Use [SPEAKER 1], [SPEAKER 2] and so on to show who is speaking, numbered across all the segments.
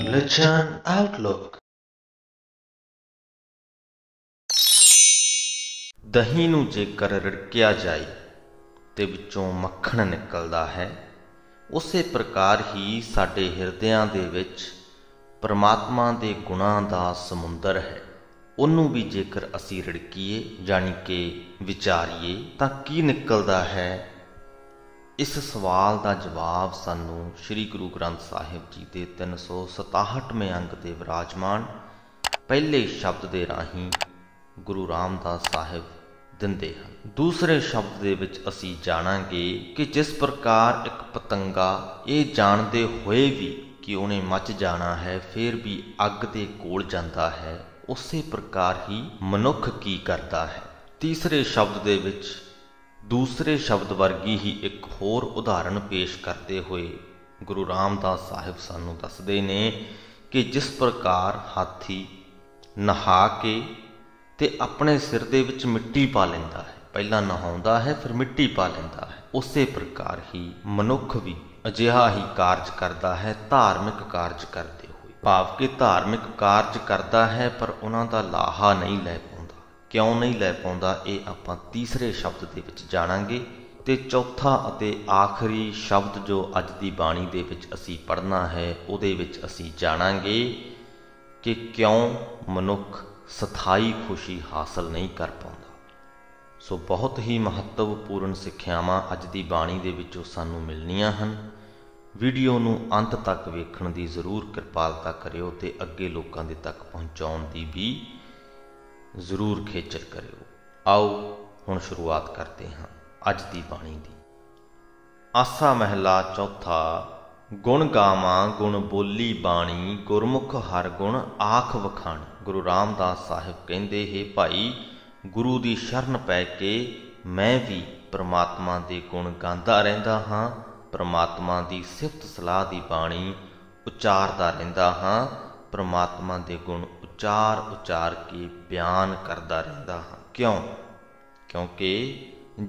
[SPEAKER 1] Religion Outlook। ਦਹੀਂ ਨੂੰ ਜੇਕਰ ਰਿੜਕਿਆ ਜਾਏ ਤੇ ਵਿੱਚੋਂ ਮੱਖਣ ਨਿਕਲਦਾ ਹੈ, ਉਸੇ ਪ੍ਰਕਾਰ ਹੀ ਸਾਡੇ ਹਿਰਦਿਆਂ ਦੇ ਵਿੱਚ ਪਰਮਾਤਮਾ ਦੇ ਗੁਣਾਂ ਦਾ ਸਮੁੰਦਰ ਹੈ। ਉਹਨੂੰ ਵੀ ਜੇਕਰ ਅਸੀਂ ਰਿੜਕੀਏ ਜਾਣੀ ਕਿ ਵਿਚਾਰੀਏ ਤਾਂ ਕੀ ਨਿਕਲਦਾ ਹੈ? ਇਸ ਸਵਾਲ ਦਾ ਜਵਾਬ ਸਾਨੂੰ ਸ੍ਰੀ ਗੁਰੂ ਗ੍ਰੰਥ ਸਾਹਿਬ ਜੀ ਦੇ 367ਵੇਂ ਅੰਗ ਦੇ ਵਿਰਾਜਮਾਨ ਪਹਿਲੇ ਸ਼ਬਦ ਦੇ ਰਾਹੀਂ ਗੁਰੂ ਰਾਮਦਾਸ ਸਾਹਿਬ ਦਿੰਦੇ ਹਨ। ਦੂਸਰੇ ਸ਼ਬਦ ਦੇ ਵਿੱਚ ਅਸੀਂ ਜਾਣਾਂਗੇ ਕਿ ਜਿਸ ਪ੍ਰਕਾਰ ਇੱਕ ਪਤੰਗਾ ਇਹ ਜਾਣਦੇ ਹੋਏ ਵੀ ਕਿ ਉਹਨੇ ਮੱਚ ਜਾਣਾ ਹੈ ਫਿਰ ਵੀ ਅੱਗ ਦੇ ਕੋਲ ਜਾਂਦਾ ਹੈ, ਉਸੇ ਪ੍ਰਕਾਰ ਹੀ ਮਨੁੱਖ ਕੀ ਕਰਦਾ ਹੈ। ਤੀਸਰੇ ਸ਼ਬਦ ਦੇ ਵਿੱਚ ਦੂਸਰੇ ਸ਼ਬਦ ਵਰਗੀ ਹੀ ਇੱਕ ਹੋਰ ਉਦਾਹਰਣ ਪੇਸ਼ ਕਰਦੇ ਹੋਏ ਗੁਰੂ ਰਾਮਦਾਸ ਸਾਹਿਬ ਸਾਨੂੰ ਦੱਸਦੇ ਨੇ ਕਿ ਜਿਸ ਪ੍ਰਕਾਰ ਹਾਥੀ ਨਹਾ ਕੇ ਤੇ ਆਪਣੇ ਸਿਰ ਦੇ ਵਿੱਚ ਮਿੱਟੀ ਪਾ ਲੈਂਦਾ ਹੈ, ਪਹਿਲਾਂ ਨਹਾਉਂਦਾ ਹੈ ਫਿਰ ਮਿੱਟੀ ਪਾ ਲੈਂਦਾ ਹੈ, ਉਸੇ ਪ੍ਰਕਾਰ ਹੀ ਮਨੁੱਖ ਵੀ ਅਜਿਹਾ ਹੀ ਕਾਰਜ ਕਰਦਾ ਹੈ ਧਾਰਮਿਕ ਕਾਰਜ ਕਰਦੇ ਹੋਏ। ਭਾਵ ਕਿ ਧਾਰਮਿਕ ਕਾਰਜ ਕਰਦਾ ਹੈ ਪਰ ਉਹਨਾਂ ਦਾ ਲਾਹਾ ਨਹੀਂ ਲੈ ਪਾਉਂਦਾ। ਕਿਉਂ ਨਹੀਂ ਲੈ ਪਾਉਂਦਾ ਇਹ ਆਪਾਂ ਤੀਸਰੇ ਸ਼ਬਦ ਦੇ ਵਿੱਚ ਜਾਣਾਂਗੇ। ਤੇ ਚੌਥਾ ਅਤੇ ਆਖਰੀ ਸ਼ਬਦ ਜੋ ਅੱਜ ਦੀ ਬਾਣੀ ਦੇ ਵਿੱਚ ਅਸੀਂ ਪੜ੍ਹਨਾ ਹੈ ਉਹਦੇ ਵਿੱਚ ਅਸੀਂ ਜਾਣਾਂਗੇ ਕਿ ਕਿਉਂ ਮਨੁੱਖ ਸਥਾਈ ਖੁਸ਼ੀ ਹਾਸਲ ਨਹੀਂ ਕਰ ਪਾਉਂਦਾ। ਸੋ ਬਹੁਤ ਹੀ ਮਹੱਤਵਪੂਰਨ ਸਿੱਖਿਆਵਾਂ ਅੱਜ ਦੀ ਬਾਣੀ ਦੇ ਵਿੱਚੋਂ ਸਾਨੂੰ ਮਿਲਣੀਆਂ ਹਨ। ਵੀਡੀਓ ਨੂੰ ਅੰਤ ਤੱਕ ਵੇਖਣ ਦੀ ਜ਼ਰੂਰ ਕਿਰਪਾਲਤਾ ਕਰਿਓ ਤੇ ਅੱਗੇ ਲੋਕਾਂ ਦੇ ਤੱਕ ਪਹੁੰਚਾਉਣ ਦੀ ਵੀ ਜ਼ਰੂਰ ਖੇਚਲ ਕਰਿਓ। ਆਓ ਹੁਣ ਸ਼ੁਰੂਆਤ ਕਰਦੇ ਹਾਂ ਅੱਜ ਦੀ ਬਾਣੀ ਦੀ। ਆਸਾ ਮਹਿਲਾ ਚੌਥਾ। ਗੁਣ ਗਾਵਾਂ ਗੁਣ ਬੋਲੀ ਬਾਣੀ, ਗੁਰਮੁਖ ਹਰ ਗੁਣ ਆਖ ਵਖਾਣੀ। ਗੁਰੂ ਰਾਮਦਾਸ ਸਾਹਿਬ ਕਹਿੰਦੇ ਹੈ ਭਾਈ ਗੁਰੂ ਦੀ ਸ਼ਰਨ ਪੈ ਕੇ ਮੈਂ ਵੀ ਪ੍ਰਮਾਤਮਾ ਦੇ ਗੁਣ ਗਾਉਂਦਾ ਰਹਿੰਦਾ ਹਾਂ, ਪ੍ਰਮਾਤਮਾ ਦੀ ਸਿਫਤ ਸਲਾਹ ਦੀ ਬਾਣੀ ਉਚਾਰਦਾ ਰਹਿੰਦਾ ਹਾਂ, ਪ੍ਰਮਾਤਮਾ ਦੇ ਗੁਣ ਉਚਾਰ ਕੇ ਬਿਆਨ ਕਰਦਾ ਰਹਿੰਦਾ ਹਾਂ। ਕਿਉਂ? ਕਿਉਂਕਿ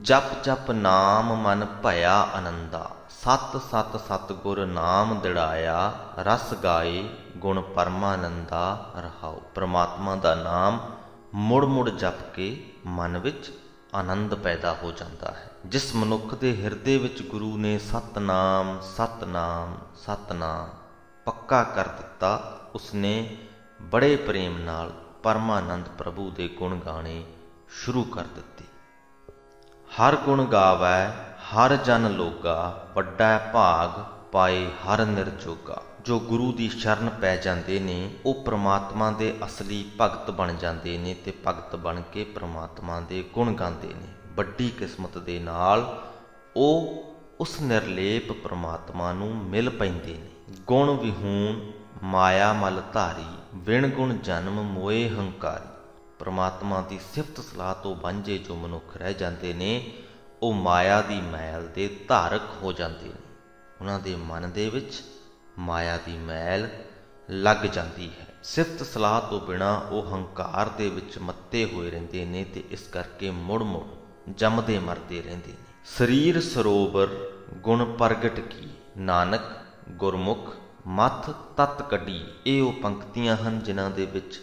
[SPEAKER 1] ਜਪ ਜਪ ਨਾਮ ਮਨ ਭਇਆ ਆਨੰਦਾ, ਸਤ ਸਤ ਸਤ ਗੁਰ ਨਾਮ ਦਿੜਾਇਆ, ਰਸ ਗਾਏ ਗੁਣ ਪਰਮਾਨੰਦਾ ਰਹਾਉ। ਪ੍ਰਮਾਤਮਾ ਦਾ ਨਾਮ ਮੁੜ ਮੁੜ ਜਪ ਕੇ ਮਨ ਵਿੱਚ ਆਨੰਦ ਪੈਦਾ ਹੋ ਜਾਂਦਾ ਹੈ। ਜਿਸ ਮਨੁੱਖ ਦੇ ਹਿਰਦੇ ਵਿੱਚ ਗੁਰੂ ਨੇ ਸਤਨਾਮ ਸਤਨਾਮ ਸਤਨਾਮ ਪੱਕਾ ਕਰ ਦਿੱਤਾ, ਉਸਨੇ ਬੜੇ ਪ੍ਰੇਮ ਨਾਲ ਪਰਮਾਨੰਦ ਪ੍ਰਭੂ ਦੇ ਗੁਣ ਗਾਣੇ ਸ਼ੁਰੂ ਕਰ ਦਿੱਤੇ। ਹਰ ਗੁਣ ਗਾਵੈ ਹਰ ਜਨ ਲੋਗਾ, ਵੱਡਾ ਭਾਗ ਪਾਏ ਹਰ ਨਿਰਜੋਗਾ। ਜੋ ਗੁਰੂ ਦੀ ਸ਼ਰਨ ਪੈ ਜਾਂਦੇ ਨੇ ਉਹ ਪ੍ਰਮਾਤਮਾ ਦੇ ਅਸਲੀ ਭਗਤ ਬਣ ਜਾਂਦੇ ਨੇ ਤੇ ਭਗਤ ਬਣ ਕੇ ਪ੍ਰਮਾਤਮਾ ਦੇ ਗੁਣ ਗਾਉਂਦੇ ਨੇ। ਵੱਡੀ ਕਿਸਮਤ ਦੇ ਨਾਲ ਉਹ ਉਸ ਨਿਰਲੇਪ ਪ੍ਰਮਾਤਮਾ ਨੂੰ ਮਿਲ ਪੈਂਦੇ ਨੇ। ਗੁਣ ਵਿਹੂਣ ਮਾਇਆ ਮਲ ਧਾਰੀ, ਵਿਣ ਗੁਣ ਜਨਮ ਮੋਏ ਹੰਕਾਰੀ। ਪ੍ਰਮਾਤਮਾ ਦੀ ਸਿਫਤ ਸਲਾਹ ਤੋਂ ਵਾਂਝੇ ਜੋ ਮਨੁੱਖ ਰਹਿ ਜਾਂਦੇ ਨੇ ਉਹ ਮਾਇਆ ਦੀ ਮੈਲ ਦੇ ਧਾਰਕ ਹੋ ਜਾਂਦੇ ਨੇ। ਉਹਨਾਂ ਦੇ ਮਨ ਦੇ ਵਿੱਚ ਮਾਇਆ ਦੀ ਮੈਲ ਲੱਗ ਜਾਂਦੀ ਹੈ। ਸਿਫਤ ਸਲਾਹ ਤੋਂ ਬਿਨਾਂ ਉਹ ਹੰਕਾਰ ਦੇ ਵਿੱਚ ਮੱਤੇ ਹੋਏ ਰਹਿੰਦੇ ਨੇ ਤੇ ਇਸ ਕਰਕੇ ਮੁੜ ਮੁੜ ਜੰਮਦੇ ਮਰਦੇ ਰਹਿੰਦੇ ਨੇ। ਸਰੀਰ ਸਰੋਵਰ ਗੁਣ ਪ੍ਰਗਟ ਕੀ, ਨਾਨਕ ਗੁਰਮੁਖ ਮੱਥ ਤਤ ਕੱਢੀ। ਇਹ ਉਹ ਪੰਕਤੀਆਂ ਹਨ ਜਿਨ੍ਹਾਂ ਦੇ ਵਿੱਚ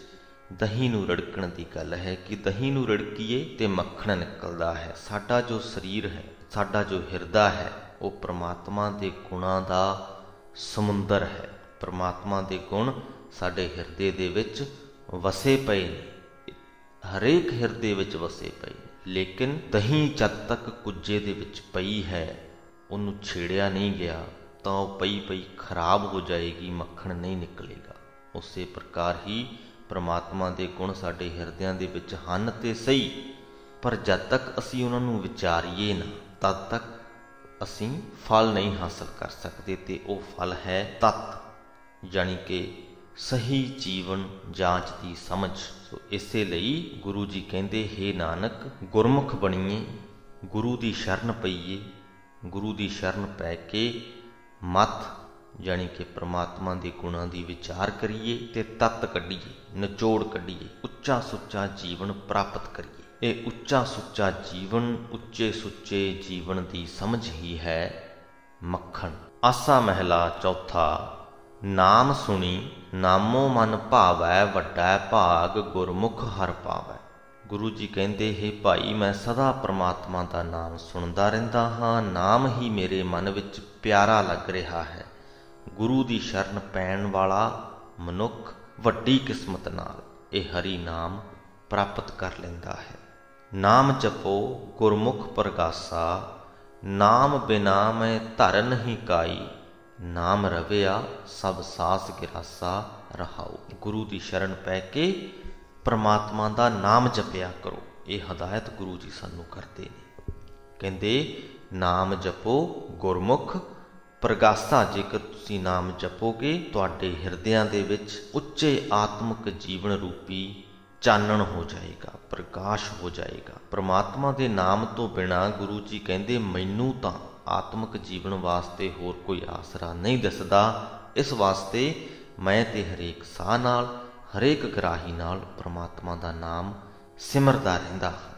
[SPEAKER 1] ਦਹੀਂ ਨੂੰ ਰਿੜਕਣ ਦੀ ਗੱਲ ਹੈ ਕਿ ਦਹੀਂ ਨੂੰ ਰਿੜਕੀਏ ਤੇ ਮੱਖਣ ਨਿਕਲਦਾ ਹੈ। ਸਾਡਾ ਜੋ ਸਰੀਰ ਹੈ, ਸਾਡਾ ਜੋ ਹਿਰਦਾ ਹੈ ਉਹ ਪ੍ਰਮਾਤਮਾ ਦੇ ਗੁਣਾਂ ਦਾ ਸਮੁੰਦਰ ਹੈ। ਪ੍ਰਮਾਤਮਾ ਦੇ ਗੁਣ ਸਾਡੇ ਹਿਰਦੇ ਦੇ ਵਿੱਚ ਵਸੇ ਪਏ ਨੇ, ਹਰੇਕ ਹਿਰਦੇ ਵਿੱਚ ਵਸੇ ਪਏ ਨੇ। ਲੇਕਿਨ ਦਹੀਂ ਜਦ ਤੱਕ ਕੁੱਜੇ ਦੇ ਵਿੱਚ ਪਈ ਹੈ ਉਹਨੂੰ ਛੇੜਿਆ ਨਹੀਂ ਗਿਆ ਤਾਂ ਉਹ ਪਈ ਪਈ ਖਰਾਬ ਹੋ ਜਾਏਗੀ, ਮੱਖਣ ਨਹੀਂ ਨਿਕਲੇਗਾ। ਉਸੇ ਪ੍ਰਕਾਰ ਹੀ ਪ੍ਰਮਾਤਮਾ ਦੇ ਗੁਣ ਸਾਡੇ ਹਿਰਦਿਆਂ ਦੇ ਵਿੱਚ ਹਨ ਤੇ ਸਹੀ, ਪਰ ਜਦ ਤੱਕ ਅਸੀਂ ਉਹਨਾਂ ਨੂੰ ਵਿਚਾਰੀਏ ਨਾ ਤਦ ਤੱਕ ਅਸੀਂ ਫਲ ਨਹੀਂ ਹਾਸਲ ਕਰ ਸਕਦੇ ਤੇ ਉਹ ਫਲ ਹੈ ਤਤ, ਯਾਨੀ ਕਿ ਸਹੀ ਜੀਵਨ ਜਾਂਚ ਦੀ ਸਮਝ। ਸੋ ਇਸੇ ਲਈ ਗੁਰੂ ਜੀ ਕਹਿੰਦੇ ਹੇ ਨਾਨਕ ਗੁਰਮੁਖ ਬਣੀਏ, ਗੁਰੂ ਦੀ ਸ਼ਰਨ ਪਈਏ, ਗੁਰੂ ਦੀ ਸ਼ਰਨ ਪੈ ਕੇ ਮੱਥ ਯਾਨੀ ਕਿ ਪ੍ਰਮਾਤਮਾ ਦੇ ਗੁਣਾਂ ਦੀ ਵਿਚਾਰ ਕਰੀਏ ਤੇ ਤੱਤ ਕੱਢੀਏ, ਨਿਚੋੜ ਕੱਢੀਏ, ਉੱਚਾ ਸੁੱਚਾ ਜੀਵਨ ਪ੍ਰਾਪਤ ਕਰੀਏ। ਇਹ ਉੱਚਾ ਸੁੱਚਾ ਜੀਵਨ, ਉੱਚੇ ਸੁੱਚੇ ਜੀਵਨ ਦੀ ਸਮਝ ਹੀ ਹੈ ਮੱਖਣ। ਆਸਾ ਮਹਿਲਾ ਚੌਥਾ। ਨਾਮ ਸੁਣੀ ਨਾਮੋ ਮਨ ਭਾਵੈ, ਵੱਡਾ ਭਾਗ ਗੁਰਮੁਖ ਹਰਿ ਪਾਵੈ। ਗੁਰੂ ਜੀ ਕਹਿੰਦੇ, ਹੈ ਭਾਈ, ਮੈਂ ਸਦਾ ਪ੍ਰਮਾਤਮਾ ਦਾ ਨਾਮ ਸੁਣਦਾ ਰਹਿੰਦਾ ਹਾਂ। ਨਾਮ ਹੀ ਮੇਰੇ ਮਨ ਵਿੱਚ ਪਿਆਰਾ ਲੱਗ ਰਿਹਾ ਹੈ। ਗੁਰੂ ਦੀ ਸ਼ਰਨ ਪੈਣ ਵਾਲਾ ਮਨੁੱਖ ਵੱਡੀ ਕਿਸਮਤ ਨਾਲ ਇਹ ਹਰੀ ਨਾਮ ਪ੍ਰਾਪਤ ਕਰ ਲੈਂਦਾ ਹੈ। ਨਾਮ ਜਪੋ ਗੁਰਮੁਖ ਪ੍ਰਗਾਸਾ, ਨਾਮ ਬਿਨਾ ਮੈਂ ਧਰ ਨਹੀਂ ਕਾਈ। ਨਾਮ ਰਵਿਆ ਸਭ ਸਾਸ ਗਿਰਾਸਾ, ਰਹਾਉ। ਗੁਰੂ ਦੀ ਸ਼ਰਨ ਪੈ ਕੇ ਪਰਮਾਤਮਾ ਦਾ ਨਾਮ ਜਪਿਆ ਕਰੋ। ਇਹ ਹਦਾਇਤ ਗੁਰੂ ਜੀ ਸਾਨੂੰ ਕਰਦੇ ਨੇ। ਕਹਿੰਦੇ ਨਾਮ ਜਪੋ ਗੁਰਮੁਖ ਪ੍ਰਗਾਸਾ। ਜੇਕਰ ਤੁਸੀਂ ਨਾਮ ਜਪੋਗੇ, ਤੁਹਾਡੇ ਹਿਰਦਿਆਂ ਦੇ ਵਿੱਚ ਉੱਚੇ ਆਤਮਿਕ ਜੀਵਨ ਰੂਪੀ ਚਾਨਣ ਹੋ ਜਾਏਗਾ, ਪ੍ਰਕਾਸ਼ ਹੋ ਜਾਏਗਾ। ਪ੍ਰਮਾਤਮਾ ਦੇ ਨਾਮ ਤੋਂ ਬਿਨਾਂ ਗੁਰੂ ਜੀ ਕਹਿੰਦੇ, ਮੈਨੂੰ ਤਾਂ ਆਤਮਿਕ ਜੀਵਨ ਵਾਸਤੇ ਹੋਰ ਕੋਈ ਆਸਰਾ ਨਹੀਂ ਦਿਸਦਾ। ਇਸ ਵਾਸਤੇ ਮੈਂ ਤੇ ਹਰੇਕ ਸਾਹ ਨਾਲ, ਹਰੇਕ ਗਰਾਹੀ ਨਾਲ ਪ੍ਰਮਾਤਮਾ ਦਾ ਨਾਮ ਸਿਮਰਦਾ ਰਹਿੰਦਾ ਹਾਂ।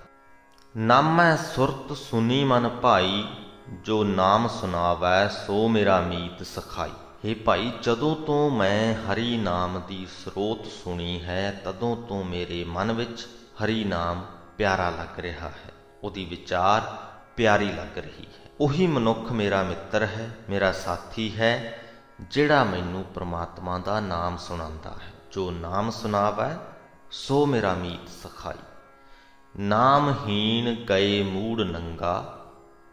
[SPEAKER 1] ਨਾਮੈ ਸੁਰਤ ਸੁਨੀ ਮਨ ਭਾਈ, ਜੋ ਨਾਮ ਸੁਣਾਵੈ ਸੋ ਮੇਰਾ ਮੀਤ ਸਖਾਈ। ਹੇ ਭਾਈ, ਜਦੋਂ ਤੋਂ ਮੈਂ ਹਰੀ ਨਾਮ ਦੀ ਸਰੋਤ ਸੁਣੀ ਹੈ, ਤਦੋਂ ਤੋਂ ਮੇਰੇ ਮਨ ਵਿੱਚ ਹਰੀ ਨਾਮ ਪਿਆਰਾ ਲੱਗ ਰਿਹਾ ਹੈ। ਉਹਦੀ ਵਿਚਾਰ ਪਿਆਰੀ ਲੱਗ ਰਹੀ ਹੈ। ਉਹੀ ਮਨੁੱਖ ਮੇਰਾ ਮਿੱਤਰ ਹੈ, ਮੇਰਾ ਸਾਥੀ ਹੈ, ਜਿਹੜਾ ਮੈਨੂੰ ਪ੍ਰਮਾਤਮਾ ਦਾ ਨਾਮ ਸੁਣਾਉਂਦਾ ਹੈ। ਜੋ ਨਾਮ ਸੁਣਾਵੈ ਸੋ ਮੇਰਾ ਮੀਤ ਸਖਾਈ। ਨਾਮਹੀਣ ਗਏ ਮੂੜ ਨੰਗਾ,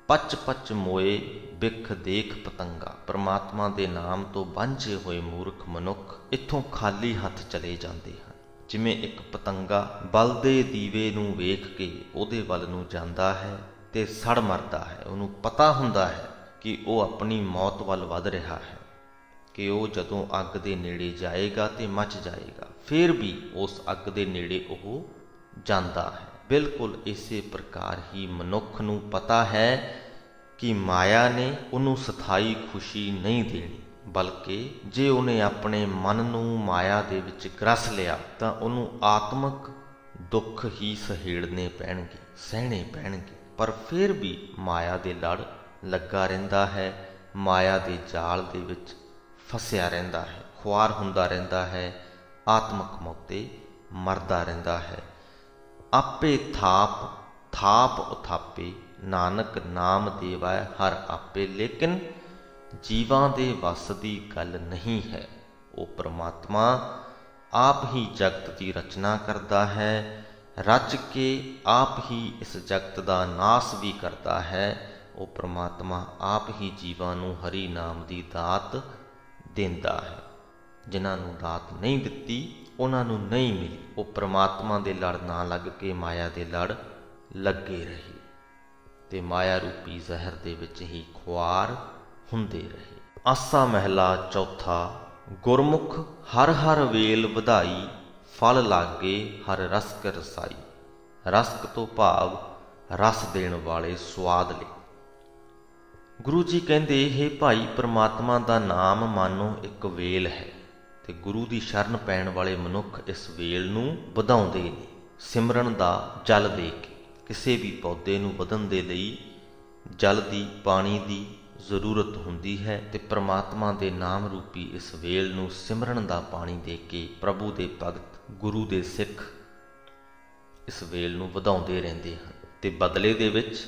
[SPEAKER 1] ਪਚ ਪਚ ਮੋਏ ਬਿਖ ਦੇਖ ਪਤੰਗਾ। ਪ੍ਰਮਾਤਮਾ ਦੇ ਨਾਮ ਤੋਂ ਵਾਂਝੇ ਹੋਏ ਮੂਰਖ ਮਨੁੱਖ ਇੱਥੋਂ ਖਾਲੀ ਹੱਥ ਚਲੇ ਜਾਂਦੇ ਹਨ। ਜਿਵੇਂ ਇੱਕ ਪਤੰਗਾ ਬਲਦੇ ਦੀਵੇ ਨੂੰ ਵੇਖ ਕੇ ਉਹਦੇ ਵੱਲ ਨੂੰ ਜਾਂਦਾ ਹੈ ਤੇ ਸੜ ਮਰਦਾ ਹੈ। ਉਹਨੂੰ ਪਤਾ ਹੁੰਦਾ ਹੈ ਕਿ ਉਹ ਆਪਣੀ ਮੌਤ ਵੱਲ ਵੱਧ ਰਿਹਾ ਹੈ, ਕਿ ਉਹ ਜਦੋਂ ਅੱਗ ਦੇ ਨੇੜੇ ਜਾਏਗਾ ਤੇ ਮੱਚ ਜਾਏਗਾ। ਫਿਰ ਵੀ ਉਸ ਅੱਗ ਦੇ ਨੇੜੇ ਉਹ ਜਾਂਦਾ ਹੈ। ਬਿਲਕੁਲ ਇਸੇ ਪ੍ਰਕਾਰ ਹੀ ਮਨੁੱਖ ਨੂੰ ਪਤਾ ਹੈ ਕਿ ਮਾਇਆ ਨੇ ਉਹਨੂੰ ਸਥਾਈ ਖੁਸ਼ੀ ਨਹੀਂ ਦੇਣੀ, ਬਲਕਿ ਜੇ ਉਹਨੇ ਆਪਣੇ ਮਨ ਨੂੰ ਮਾਇਆ ਦੇ ਵਿੱਚ ਗ੍ਰਸ ਲਿਆ ਤਾਂ ਉਹਨੂੰ ਆਤਮਿਕ ਦੁੱਖ ਹੀ ਸਹੇੜਨੇ ਪੈਣਗੇ, ਸਹਿਣੇ ਪੈਣਗੇ। ਪਰ ਫਿਰ ਵੀ ਮਾਇਆ ਦੇ ਲੜ ਲੱਗਾ ਰਹਿੰਦਾ ਹੈ, ਮਾਇਆ ਦੇ ਜਾਲ ਦੇ ਵਿੱਚ ਫਸਿਆ ਰਹਿੰਦਾ ਹੈ, ਖੁਆਰ ਹੁੰਦਾ ਰਹਿੰਦਾ ਹੈ, ਆਤਮਿਕ ਮੌਤੇ ਮਰਦਾ ਰਹਿੰਦਾ ਹੈ। ਆਪੇ ਥਾਪ ਥਾਪ ਉਥਾਪੇ, ਨਾਨਕ ਨਾਮ ਦੇਵੈ ਹਰ ਆਪੇ। ਲੇਕਿਨ ਜੀਵਾਂ ਦੇ ਵੱਸ ਦੀ ਗੱਲ ਨਹੀਂ ਹੈ। ਉਹ ਪ੍ਰਮਾਤਮਾ ਆਪ ਹੀ ਜਗਤ ਦੀ ਰਚਨਾ ਕਰਦਾ ਹੈ, ਰਚ ਕੇ ਆਪ ਹੀ ਇਸ ਜਗਤ ਦਾ ਨਾਸ ਵੀ ਕਰਦਾ ਹੈ। ਉਹ ਪ੍ਰਮਾਤਮਾ ਆਪ ਹੀ ਜੀਵਾਂ ਨੂੰ ਹਰੀ ਨਾਮ ਦੀ ਦਾਤ ਦਿੰਦਾ ਹੈ। ਜਿਨ੍ਹਾਂ ਨੂੰ ਦਾਤ ਨਹੀਂ ਦਿੱਤੀ, ਉਹਨਾਂ ਨੂੰ ਨਹੀਂ ਮਿਲੀ। ਉਹ ਪ੍ਰਮਾਤਮਾ ਦੇ ਲੜ ਨਾ ਲੱਗ ਕੇ ਮਾਇਆ ਦੇ ਲੜ ਲੱਗੇ ਰਹੇ ਤੇ ਮਾਇਆ ਰੂਪੀ ਜ਼ਹਿਰ ਦੇ ਵਿੱਚ ਹੀ ਖੁਆਰ ਹੁੰਦੇ ਰਹੇ। ਆਸਾ ਮਹਿਲਾ ਚੌਥਾ। ਗੁਰਮੁਖ ਹਰ ਹਰ ਵੇਲ ਵਧਾਈ, ਫਲ ਲਾਗੇ ਹਰ ਰਸਕ ਰਸਾਈ। ਰਸਕ ਤੋਂ ਭਾਵ ਰਸ ਦੇਣ ਵਾਲੇ, ਸਵਾਦ ਲਈ। ਗੁਰੂ ਜੀ ਕਹਿੰਦੇ, ਹੇ ਭਾਈ, ਪ੍ਰਮਾਤਮਾ ਦਾ ਨਾਮ ਮਾਨੋ ਇੱਕ ਵੇਲ ਹੈ ਤੇ ਗੁਰੂ ਦੀ ਸ਼ਰਨ ਪੈਣ ਵਾਲੇ ਮਨੁੱਖ ਇਸ ਵੇਲ ਨੂੰ ਵਧਾਉਂਦੇ ਨੇ, ਸਿਮਰਨ ਦਾ ਜਲ ਦੇ ਕੇ। ਕਿਸੇ ਵੀ ਪੌਦੇ ਨੂੰ ਵਧਣ ਦੇ ਲਈ ਜਲ ਦੀ, ਪਾਣੀ ਦੀ ਜ਼ਰੂਰਤ ਹੁੰਦੀ ਹੈ ਤੇ ਪ੍ਰਮਾਤਮਾ ਦੇ ਨਾਮ ਰੂਪੀ ਇਸ ਵੇਲ ਨੂੰ ਸਿਮਰਨ ਦਾ ਪਾਣੀ ਦੇ ਕੇ ਪ੍ਰਭੂ ਦੇ ਭਗਤ, ਗੁਰੂ ਦੇ ਸਿੱਖ ਇਸ ਵੇਲ ਨੂੰ ਵਧਾਉਂਦੇ ਰਹਿੰਦੇ ਹਨ ਤੇ ਬਦਲੇ ਦੇ ਵਿੱਚ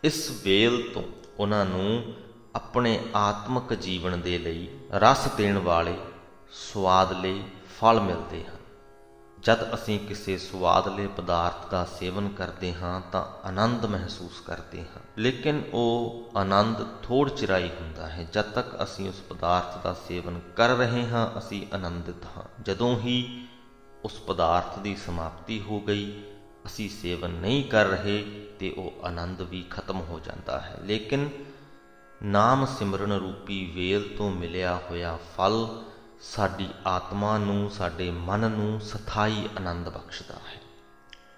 [SPEAKER 1] ਇਸ ਵੇਲ ਤੋਂ ਉਹਨਾਂ ਨੂੰ ਆਪਣੇ ਆਤਮਿਕ ਜੀਵਨ ਦੇ ਲਈ ਰਸ ਦੇਣ ਵਾਲੇ, ਸੁਆਦਲੇ ਫਲ ਮਿਲਦੇ ਹਨ। ਜਦ ਅਸੀਂ ਕਿਸੇ ਸੁਆਦਲੇ ਪਦਾਰਥ ਦਾ ਸੇਵਨ ਕਰਦੇ ਹਾਂ ਤਾਂ ਆਨੰਦ ਮਹਿਸੂਸ ਕਰਦੇ ਹਾਂ, ਲੇਕਿਨ ਉਹ ਆਨੰਦ ਥੋੜ੍ਹ ਚਿਰਾਈ ਹੁੰਦਾ ਹੈ। ਜਦ ਤੱਕ ਅਸੀਂ ਉਸ ਪਦਾਰਥ ਦਾ ਸੇਵਨ ਕਰ ਰਹੇ ਹਾਂ, ਅਸੀਂ ਆਨੰਦਿਤ ਹਾਂ। ਜਦੋਂ ਹੀ ਉਸ ਪਦਾਰਥ ਦੀ ਸਮਾਪਤੀ ਹੋ ਗਈ, ਅਸੀਂ ਸੇਵਨ ਨਹੀਂ ਕਰ ਰਹੇ ਤੇ ਉਹ ਆਨੰਦ ਵੀ ਖਤਮ ਹੋ ਜਾਂਦਾ ਹੈ। ਲੇਕਿਨ ਨਾਮ ਸਿਮਰਨ ਰੂਪੀ ਵੇਲ ਤੋਂ ਮਿਲਿਆ ਹੋਇਆ ਫਲ ਸਾਡੀ ਆਤਮਾ ਨੂੰ, ਸਾਡੇ ਮਨ ਨੂੰ ਸਥਾਈ ਆਨੰਦ ਬਖਸ਼ਦਾ ਹੈ।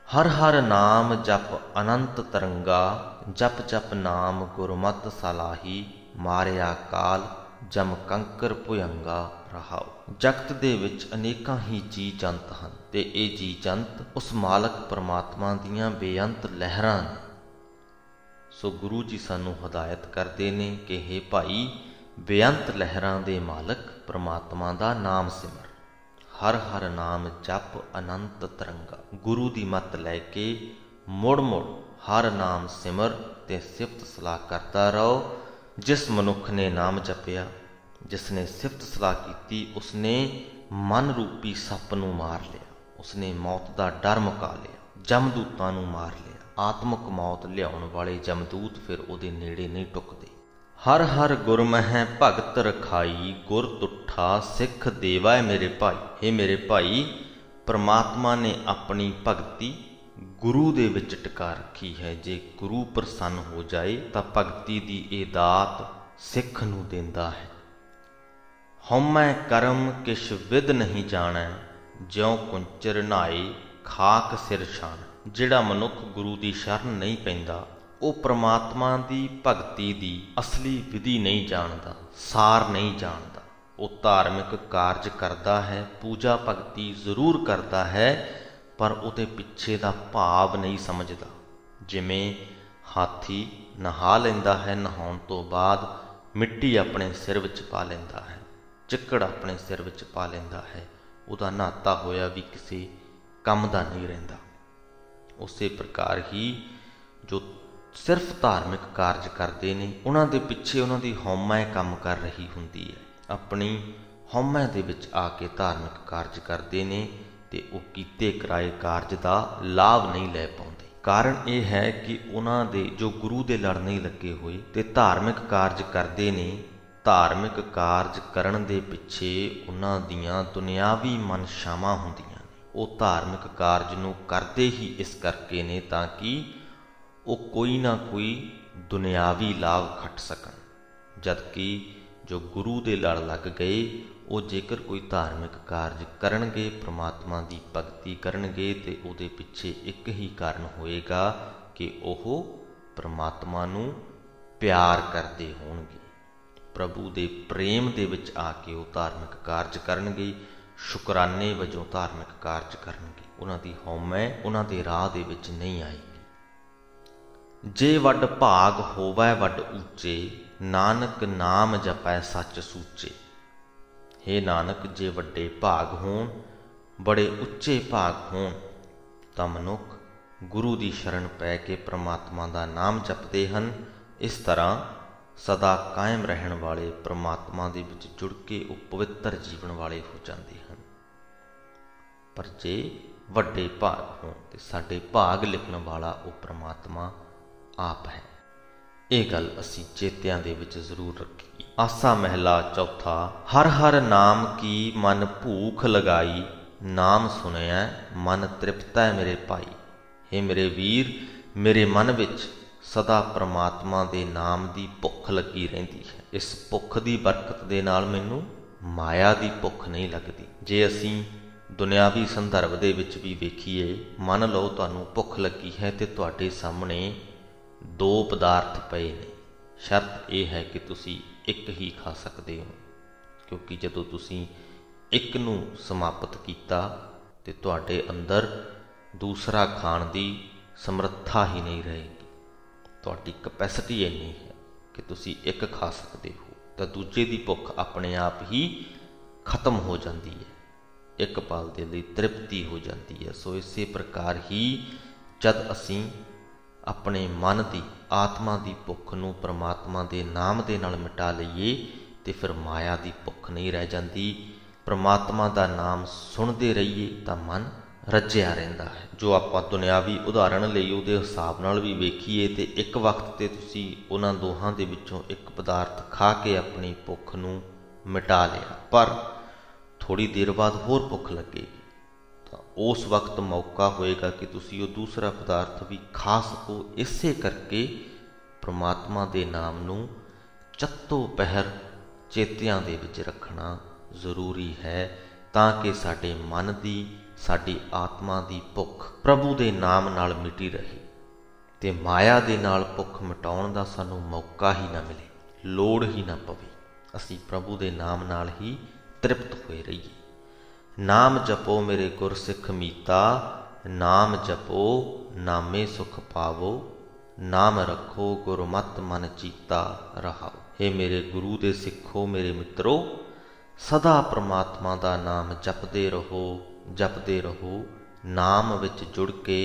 [SPEAKER 1] ਹਰ ਹਰ ਨਾਮ ਜਪ ਅਨੰਤ ਤਰੰਗਾ, ਜਪ ਜਪ ਨਾਮ ਗੁਰਮਤਿ ਸਲਾਹੀ। ਮਾਰਿਆ ਕਾਲ ਜਮ ਕੰਕਰ ਭੁਯੰਗਾ, ਰਹਾਉ। ਜਗਤ ਦੇ ਵਿੱਚ ਅਨੇਕਾਂ ਹੀ ਜੀਅ ਜੰਤ ਹਨ ਤੇ ਇਹ ਜੀਅ ਜੰਤ ਉਸ ਮਾਲਕ ਪਰਮਾਤਮਾ ਦੀਆਂ ਬੇਅੰਤ ਲਹਿਰਾਂ ਨੇ। ਸੋ ਗੁਰੂ ਜੀ ਸਾਨੂੰ ਹਦਾਇਤ ਕਰਦੇ ਨੇ ਕਿ ਹੇ ਭਾਈ, ਬੇਅੰਤ ਲਹਿਰਾਂ ਦੇ ਮਾਲਕ ਪ੍ਰਮਾਤਮਾ ਦਾ ਨਾਮ ਸਿਮਰ। ਹਰ ਹਰ ਨਾਮ ਜਪ ਅਨੰਤ ਤਰੰਗਾ। ਗੁਰੂ ਦੀ ਮੱਤ ਲੈ ਕੇ ਮੁੜ ਮੁੜ ਹਰ ਨਾਮ ਸਿਮਰ ਤੇ ਸਿਫਤ ਸਲਾਹ ਕਰਦਾ ਰਹੋ। ਜਿਸ ਮਨੁੱਖ ਨੇ ਨਾਮ ਜਪਿਆ, ਜਿਸ ਨੇ ਸਿਫਤ ਸਲਾਹ ਕੀਤੀ, ਉਸਨੇ ਮਨ ਰੂਪੀ ਸੱਪ ਨੂੰ ਮਾਰ ਲਿਆ। ਉਸਨੇ ਮੌਤ ਦਾ ਡਰ ਮੁਕਾ ਲਿਆ, ਜਮਦੂਤਾਂ ਨੂੰ ਮਾਰ ਲਿਆ। ਆਤਮਕ ਮੌਤ ਲਿਆਉਣ ਵਾਲੇ ਜਮਦੂਤ ਫਿਰ ਉਹਦੇ ਨੇੜੇ ਨਹੀਂ ਟੁਕਦੇ। ਹਰ ਹਰ ਗੁਰ ਮਹਿ ਭਗਤ ਰਖਾਈ, ਗੁਰ ਤੁਠਾ ਸਿੱਖ ਦੇਵਾ ਮੇਰੇ ਭਾਈ। ਇਹ ਮੇਰੇ ਭਾਈ, ਪ੍ਰਮਾਤਮਾ ਨੇ ਆਪਣੀ ਭਗਤੀ ਗੁਰੂ ਦੇ ਵਿੱਚ ਟਿਕਾ ਰੱਖੀ ਹੈ। ਜੇ ਗੁਰੂ ਪ੍ਰਸੰਨ ਹੋ ਜਾਏ ਤਾਂ ਭਗਤੀ ਦੀ ਇਹ ਦਾਤ ਸਿੱਖ ਨੂੰ ਦਿੰਦਾ ਹੈ। ਹਉਮੈ ਕਰਮ ਕਿਛ ਵਿਦ ਨਹੀਂ ਜਾਣੈ, ਜਿਉ ਕੁੰਚਰ ਨਹਾਏ ਖਾਕ ਸਿਰ ਛਾਣ। ਜਿਹੜਾ ਮਨੁੱਖ ਗੁਰੂ ਦੀ ਸ਼ਰਨ ਨਹੀਂ ਪੈਂਦਾ, ਉਹ ਪ੍ਰਮਾਤਮਾ ਦੀ ਭਗਤੀ ਦੀ ਅਸਲੀ ਵਿਧੀ ਨਹੀਂ ਜਾਣਦਾ, ਸਾਰ ਨਹੀਂ ਜਾਣਦਾ। ਉਹ ਧਾਰਮਿਕ ਕਾਰਜ ਕਰਦਾ ਹੈ, ਪੂਜਾ ਭਗਤੀ ਜ਼ਰੂਰ ਕਰਦਾ ਹੈ, ਪਰ ਉਹਦੇ ਪਿੱਛੇ ਦਾ ਭਾਵ ਨਹੀਂ ਸਮਝਦਾ। ਜਿਵੇਂ ਹਾਥੀ ਨਹਾ ਲੈਂਦਾ ਹੈ, ਨਹਾਉਣ ਤੋਂ ਬਾਅਦ ਮਿੱਟੀ ਆਪਣੇ ਸਿਰ ਵਿੱਚ ਪਾ ਲੈਂਦਾ ਹੈ, ਚਿੱਕੜ ਆਪਣੇ ਸਿਰ ਵਿੱਚ ਪਾ ਲੈਂਦਾ ਹੈ, ਉਹਦਾ ਨਹਾਤਾ ਹੋਇਆ ਵੀ ਕਿਸੇ ਕੰਮ ਦਾ ਨਹੀਂ ਰਹਿੰਦਾ। ਉਸੇ ਪ੍ਰਕਾਰ ਹੀ ਜੋ ਸਿਰਫ ਧਾਰਮਿਕ ਕਾਰਜ ਕਰਦੇ ਨੇ, ਉਹਨਾਂ ਦੇ ਪਿੱਛੇ ਉਹਨਾਂ ਦੀ ਹਉਮੈ ਕੰਮ ਕਰ ਰਹੀ ਹੁੰਦੀ ਹੈ। ਆਪਣੀ ਹਉਮੈ ਦੇ ਵਿੱਚ ਆ ਕੇ ਧਾਰਮਿਕ ਕਾਰਜ ਕਰਦੇ ਨੇ ਤੇ ਉਹ ਕੀਤੇ ਕਰਾਏ ਕਾਰਜ ਦਾ ਲਾਭ ਨਹੀਂ ਲੈ ਪਾਉਂਦੇ। ਕਾਰਨ ਇਹ ਹੈ ਕਿ ਉਹਨਾਂ ਦੇ ਜੋ ਗੁਰੂ ਦੇ ਲੜ ਨਹੀਂ ਲੱਗੇ ਹੋਏ ਤੇ ਧਾਰਮਿਕ ਕਾਰਜ ਕਰਦੇ ਨੇ। ਧਾਰਮਿਕ ਕਾਰਜ ਕਰਨ ਦੇ ਪਿੱਛੇ ਉਹਨਾਂ ਦੀਆਂ ਦੁਨਿਆਵੀ ਮਨਸ਼ਾਵਾਂ ਹੁੰਦੀਆਂ ਨੇ। ਉਹ ਧਾਰਮਿਕ ਕਾਰਜ ਨੂੰ ਕਰਦੇ ਹੀ ਇਸ ਕਰਕੇ ਨੇ ਤਾਂ ਕਿ ਉਹ ਕੋਈ ਨਾ ਕੋਈ ਦੁਨਿਆਵੀ ਲਾਭ ਖੱਟ ਸਕਣ। ਜਦਕਿ ਜੋ ਗੁਰੂ ਦੇ ਲੜ ਲੱਗ ਗਏ, ਉਹ ਜੇਕਰ ਕੋਈ ਧਾਰਮਿਕ ਕਾਰਜ ਕਰਨਗੇ, ਪ੍ਰਮਾਤਮਾ ਦੀ ਭਗਤੀ ਕਰਨਗੇ, ਤੇ ਉਹਦੇ ਪਿੱਛੇ ਇੱਕ ਹੀ ਕਾਰਨ ਹੋਏਗਾ ਕਿ ਉਹ ਪ੍ਰਮਾਤਮਾ ਨੂੰ ਪਿਆਰ ਕਰਦੇ ਹੋਣਗੇ। ਪ੍ਰਭੂ ਦੇ ਪ੍ਰੇਮ ਦੇ ਵਿੱਚ ਆ ਕੇ ਉਹ ਧਾਰਮਿਕ ਕਾਰਜ ਕਰਨਗੇ, ਸ਼ੁਕਰਾਨੇ ਵਜੋਂ ਧਾਰਮਿਕ ਕਾਰਜ ਕਰਨਗੇ। ਉਹਨਾਂ ਦੀ ਹਉਮੈ ਉਹਨਾਂ ਦੇ ਰਾਹ ਦੇ ਵਿੱਚ ਨਹੀਂ ਆਏਗੀ। ਜੇ ਵੱਡ ਭਾਗ ਹੋਵੈ ਵੱਡ ਉੱਚੇ, ਨਾਨਕ ਨਾਮ ਜਪੈ ਸੱਚ ਸੂਚੇ। ਹੇ ਨਾਨਕ, ਜੇ ਵੱਡੇ ਭਾਗ ਹੋਣ, ਬੜੇ ਉੱਚੇ ਭਾਗ ਹੋਣ, ਤਾਂ ਮਨੁੱਖ ਗੁਰੂ ਦੀ ਸ਼ਰਨ ਪੈ ਕੇ ਪ੍ਰਮਾਤਮਾ ਦਾ ਨਾਮ ਜਪਦੇ ਹਨ। ਇਸ ਤਰ੍ਹਾਂ ਸਦਾ ਕਾਇਮ ਰਹਿਣ ਵਾਲੇ ਪ੍ਰਮਾਤਮਾ ਦੇ ਵਿੱਚ ਜੁੜ ਕੇ ਉਹ ਪਵਿੱਤਰ ਜੀਵਨ ਵਾਲੇ ਹੋ ਜਾਂਦੇ ਹਨ। ਪਰ ਜੇ ਵੱਡੇ ਭਾਗ ਹੋਣ ਤੇ ਸਾਡੇ ਭਾਗ ਲਿਖਣ ਵਾਲਾ ਉਹ ਪ੍ਰਮਾਤਮਾ ਆਪ ਹੈ। ਇਹ ਗੱਲ ਅਸੀਂ ਚੇਤਿਆਂ ਦੇ ਵਿੱਚ ਜ਼ਰੂਰ ਰੱਖੀਏ। ਆਸਾ ਮਹਿਲਾ ਚੌਥਾ। ਹਰ ਹਰ ਨਾਮ ਕੀ ਮਨ ਭੂਖ ਲਗਾਈ, ਨਾਮ ਸੁਣਿਆ ਮਨ ਤ੍ਰਿਪਤੈ ਮੇਰੇ ਭਾਈ। ਹੇ ਮੇਰੇ ਵੀਰ, ਮੇਰੇ ਮਨ ਵਿੱਚ ਸਦਾ ਪ੍ਰਮਾਤਮਾ ਦੇ ਨਾਮ ਦੀ ਭੁੱਖ ਲੱਗੀ ਰਹਿੰਦੀ ਹੈ। ਇਸ ਭੁੱਖ ਦੀ ਬਰਕਤ ਦੇ ਨਾਲ ਮੈਨੂੰ ਮਾਇਆ ਦੀ ਭੁੱਖ ਨਹੀਂ ਲੱਗਦੀ। ਜੇ ਅਸੀਂ ਦੁਨਿਆਵੀ ਸੰਦਰਭ ਦੇ ਵਿੱਚ ਵੀ ਵੇਖੀਏ, ਮੰਨ ਲਓ ਤੁਹਾਨੂੰ ਭੁੱਖ ਲੱਗੀ ਹੈ ਤੇ ਤੁਹਾਡੇ ਸਾਹਮਣੇ ਦੋ ਪਦਾਰਥ ਪਏ ਨੇ। ਸ਼ਰਤ ਇਹ ਹੈ ਕਿ ਤੁਸੀਂ ਇੱਕ ਹੀ ਖਾ ਸਕਦੇ ਹੋ, ਕਿਉਂਕਿ ਜਦੋਂ ਤੁਸੀਂ ਇੱਕ ਨੂੰ ਸਮਾਪਤ ਕੀਤਾ ਤੇ ਤੁਹਾਡੇ ਅੰਦਰ ਦੂਸਰਾ ਖਾਣ ਦੀ ਸਮਰੱਥਾ ਹੀ ਨਹੀਂ ਰਹੇਗੀ। ਤੁਹਾਡੀ ਕਪੈਸਿਟੀ ਇੰਨੀ ਹੈ ਕਿ ਤੁਸੀਂ ਇੱਕ ਖਾ ਸਕਦੇ ਹੋ, ਤਾਂ ਦੂਜੇ ਦੀ ਭੁੱਖ ਆਪਣੇ ਆਪ ਹੀ ਖਤਮ ਹੋ ਜਾਂਦੀ ਹੈ, ਇੱਕ ਪਲ ਦੇ ਲਈ ਤ੍ਰਿਪਤੀ ਹੋ ਜਾਂਦੀ ਹੈ। ਸੋ ਇਸੇ ਪ੍ਰਕਾਰ ਹੀ ਜਦ ਅਸੀਂ ਆਪਣੇ ਮਨ ਦੀ, ਆਤਮਾ ਦੀ ਭੁੱਖ ਨੂੰ ਪ੍ਰਮਾਤਮਾ ਦੇ ਨਾਮ ਦੇ ਨਾਲ ਮਿਟਾ ਲਈਏ ਤੇ ਫਿਰ ਮਾਇਆ ਦੀ ਭੁੱਖ ਨਹੀਂ ਰਹਿ ਜਾਂਦੀ। ਪ੍ਰਮਾਤਮਾ ਦਾ ਨਾਮ ਸੁਣਦੇ ਰਹੀਏ ਤਾਂ ਮਨ ਰੱਜਿਆ ਰਹਿੰਦਾ ਹੈ। ਜੋ ਆਪਾਂ ਦੁਨਿਆਵੀ ਉਦਾਹਰਣ ਲਈ ਉਹਦੇ ਹਿਸਾਬ ਨਾਲ ਵੀ ਵੇਖੀਏ ਤੇ ਇੱਕ ਵਕਤ ਤੇ ਤੁਸੀਂ ਉਹਨਾਂ ਦੋਹਾਂ ਦੇ ਵਿੱਚੋਂ ਇੱਕ ਪਦਾਰਥ ਖਾ ਕੇ ਆਪਣੀ ਭੁੱਖ ਨੂੰ ਮਿਟਾ ਲਿਆ, ਪਰ ਥੋੜ੍ਹੀ ਦੇਰ ਬਾਅਦ ਹੋਰ ਭੁੱਖ ਲੱਗੇਗੀ, ਤਾਂ ਉਸ ਵਕਤ ਮੌਕਾ ਹੋਏਗਾ ਕਿ ਤੁਸੀਂ ਉਹ ਦੂਸਰਾ ਪਦਾਰਥ ਵੀ ਖਾ ਸਕੋ। ਇਸੇ ਕਰਕੇ ਪ੍ਰਮਾਤਮਾ ਦੇ ਨਾਮ ਨੂੰ ਚੱਤੋ ਪਹਿਰ ਚੇਤਿਆਂ ਦੇ ਵਿੱਚ ਰੱਖਣਾ ਜ਼ਰੂਰੀ ਹੈ, ਤਾਂ ਕਿ ਸਾਡੇ ਮਨ ਦੀ, ਸਾਡੀ ਆਤਮਾ ਦੀ ਭੁੱਖ ਪ੍ਰਭੂ ਦੇ ਨਾਮ ਨਾਲ ਮਿਟੀ ਰਹੇ ਤੇ ਮਾਇਆ ਦੇ ਨਾਲ ਭੁੱਖ ਮਿਟਾਉਣ ਦਾ ਸਾਨੂੰ ਮੌਕਾ ਹੀ ਨਾ ਮਿਲੇ, ਲੋੜ ਹੀ ਨਾ ਪਵੇ। ਅਸੀਂ ਪ੍ਰਭੂ ਦੇ ਨਾਮ ਨਾਲ ਹੀ ਤ੍ਰਿਪਤ ਹੋਏ ਰਹੀਏ। ਨਾਮ ਜਪੋ ਮੇਰੇ ਗੁਰਸਿੱਖ ਮੀਤਾ, ਨਾਮ ਜਪੋ ਨਾਮੇ ਸੁਖ ਪਾਵੋ, ਨਾਮ ਰੱਖੋ ਗੁਰਮਤਿ ਮਨ ਚੀਤਾ ਰਹਾਓ। हे मेरे गुरु दे सिखो मेरे मित्रो, सदा परमात्मा दा नाम जपदे रहो। नाम विच जुड़ के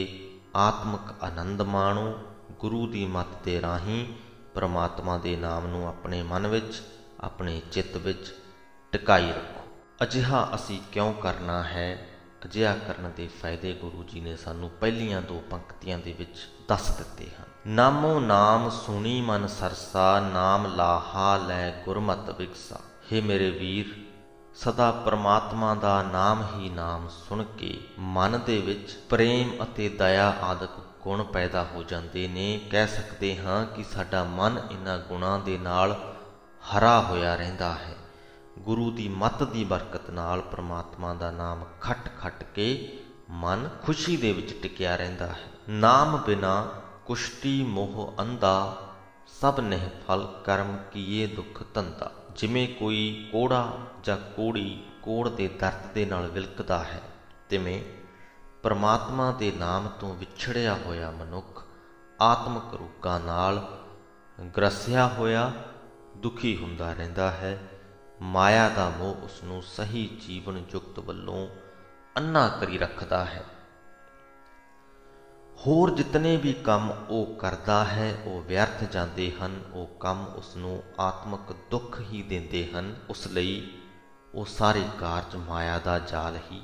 [SPEAKER 1] आत्मक आनंद माणो। गुरु दी मत दे राही परमात्मा दे नाम नूं अपने मन विच, अपने चित्त विच टिकाई रखो। अजिहा असी क्यों करना है? अजिहा करन दे फायदे गुरु जी ने सानू पहलियां दो पंक्तियां दे विच दस दिते हैं। नामो नाम सुनी मन सरसा, नाम लाहा लै गुरमत विगसा। हे मेरे वीर, सदा परमात्मा दा नाम ही नाम सुन के मन दे विच प्रेम अते दया आदਿਕ गुण पैदा हो जाते ने। कह सकते हाँ कि साडा मन इन्हां गुणां दे नाल हरा होया रहिंदा है। गुरु दी मत दी बरकत नाल परमात्मा दा नाम खट खट के मन खुशी दे विच टिकिया रहिंदा है। नाम बिना कुष्टी मोह अंधा, सब नेह फल कर्म कीए दुख धंधा। जिमें कोई कोड़ा जां कोड़ी कोड़ दे दर्द दे नाल विलकदा है, तिवें परमात्मा दे नाम तो विछड़िया होया मनुख आत्मक रोगां नाल ग्रसिया होया दुखी हुंदा रहिंदा है। माया दा मोह उसनूं सही जीवन जुगत वल्लों अन्ना करी रखदा है। होर जितने भी काम वो करदा है वो व्यर्थ जाते हैं। वो काम उसनूं आत्मक दुख ही देंदे हैं। उस लई वो सारे कारज माया दा जाल ही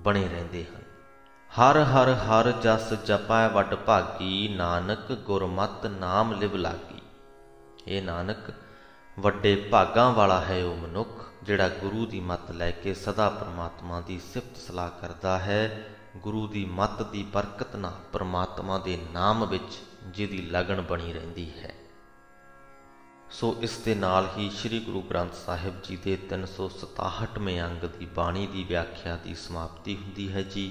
[SPEAKER 1] बने रहंदे हैं। हर हर हर जस जपै वड भागी, नानक गुरमत नाम लिव लागी। ये नानक वड्डे भागां वाला है वो मनुख जिहड़ा गुरु दी मत लैके सदा परमात्मा दी सिफत सलाह करदा है। गुरु दी मत दी बरकत नाल परमात्मा दे नाम विच जिहदी लगन बनी रहिंदी है। सो इस दे नाल ही श्री गुरु ग्रंथ साहिब जी दे 367वें अंग दी बाणी दी व्याख्या दी समाप्ति हुंदी है जी।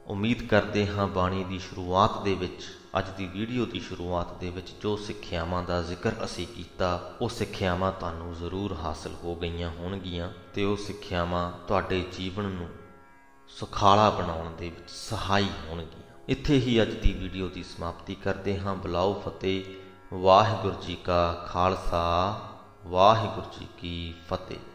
[SPEAKER 1] उम्मीद करते हाँ बाणी दी शुरुआत दे विच, अज दी वीडियो दी शुरुआत दे विच जो सिक्ख्यावां दा जिक्र असी कीता वो सिक्ख्यावां तुहानूं जरूर हासिल हो गईयां होणगीਆਂ ते वो सिक्ख्यावां तुहाडे जीवन नूं सुखाला बनाउण दे विच सहाई होणगीਆਂ। इत्थे ही अज दी वीडियो दी समाप्ति करते हाँ। बुलाओ फतेह। वाहिगुरू जी का खालसा, वाहिगुरू जी की फतेह।